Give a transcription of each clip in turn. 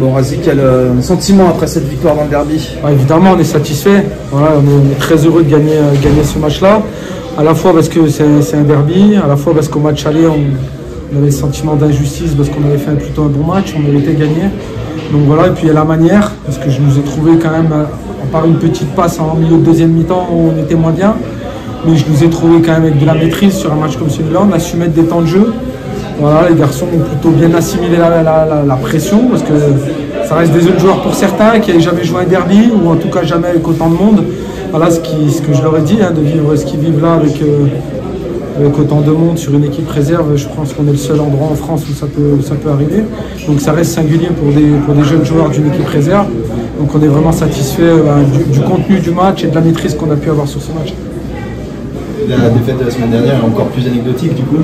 Bon, Razik, quel sentiment après cette victoire dans le derby? Évidemment, on est satisfait. Voilà, on est très heureux de gagner ce match-là. À la fois parce que c'est un derby, à la fois parce qu'au match aller, on avait le sentiment d'injustice parce qu'on avait fait plutôt un bon match, on méritait gagner. Donc voilà, et puis il y a la manière, parce que je nous ai trouvé quand même, à part une petite passe en milieu de deuxième mi-temps où on était moins bien, mais je nous ai trouvé quand même avec de la maîtrise sur un match comme celui-là. On a su mettre des temps de jeu. Voilà, les garçons ont plutôt bien assimilé la pression, parce que ça reste des jeunes joueurs pour certains qui n'avaient jamais joué un derby, ou en tout cas jamais avec autant de monde. Voilà ce que je leur ai dit, de vivre ce qu'ils vivent là avec autant de monde sur une équipe réserve. Je pense qu'on est le seul endroit en France où ça peut arriver. Donc ça reste singulier pour des jeunes joueurs d'une équipe réserve. Donc on est vraiment satisfait du contenu du match et de la maîtrise qu'on a pu avoir sur ce match. La défaite de la semaine dernière est encore plus anecdotique du coup?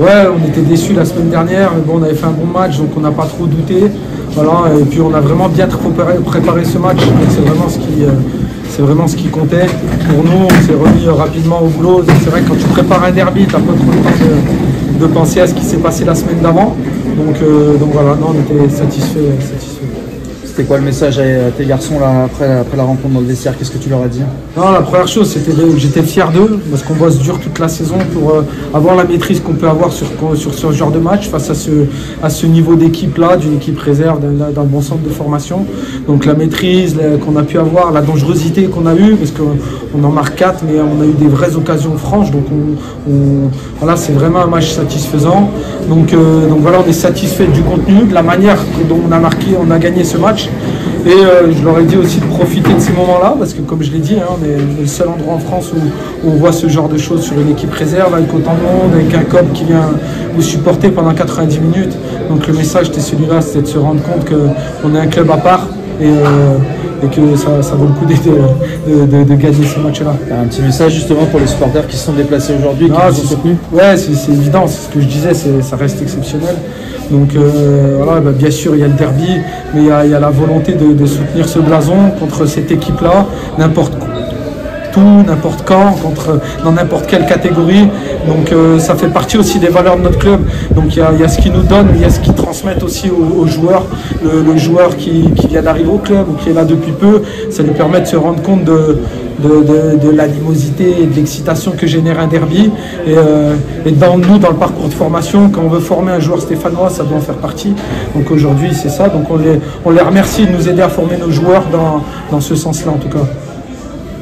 Ouais, on était déçus la semaine dernière, mais bon, on avait fait un bon match, donc on n'a pas trop douté. Voilà, et puis on a vraiment bien préparé ce match, donc c'est vraiment ce qui comptait. Pour nous, on s'est remis rapidement au boulot. C'est vrai que quand tu prépares un derby, tu n'as pas trop le temps de penser à ce qui s'est passé la semaine d'avant. Donc voilà, non, on était satisfaits. C'était quoi le message à tes garçons là, après la rencontre dans le vestiaire? Qu'est-ce que tu leur as dit? Non, la première chose, c'était que j'étais fier d'eux, parce qu'on bosse dur toute la saison pour avoir la maîtrise qu'on peut avoir sur ce genre de match face à ce niveau d'équipe-là, d'une équipe réserve, d'un bon centre de formation. Donc la maîtrise qu'on a pu avoir, la dangerosité qu'on a eue, parce qu'on en marque 4, mais on a eu des vraies occasions franches. Donc voilà, c'est vraiment un match satisfaisant. Donc voilà, on est satisfait du contenu, de la manière dont on a gagné ce match. Et je leur ai dit aussi de profiter de ces moments-là, parce que comme je l'ai dit, on est le seul endroit en France où on voit ce genre de choses sur une équipe réserve, avec autant de monde, avec un COP qui vient vous supporter pendant 90 minutes. Donc le message c'était celui-là, c'était de se rendre compte qu'on est un club à part et que ça vaut le coup de gagner ce match-là. Un petit message justement pour les supporters qui se sont déplacés aujourd'hui et qui vous ont soutenu? Ouais, c'est évident, c'est ce que je disais, ça reste exceptionnel. Donc voilà, bien sûr il y a le derby, mais il y a la volonté de soutenir ce blason contre cette équipe-là, n'importe quand, dans n'importe quelle catégorie. Donc ça fait partie aussi des valeurs de notre club. Donc il y a ce qu'ils nous donnent, mais il y a ce qu'ils transmettent aussi aux joueurs. Le joueur qui vient d'arriver au club ou qui est là depuis peu, ça lui permet de se rendre compte de l'animosité et de l'excitation que génère un derby. Et dans le parcours de formation, quand on veut former un joueur stéphanois, ça doit en faire partie. Donc aujourd'hui, c'est ça. Donc on les remercie de nous aider à former nos joueurs dans ce sens-là en tout cas.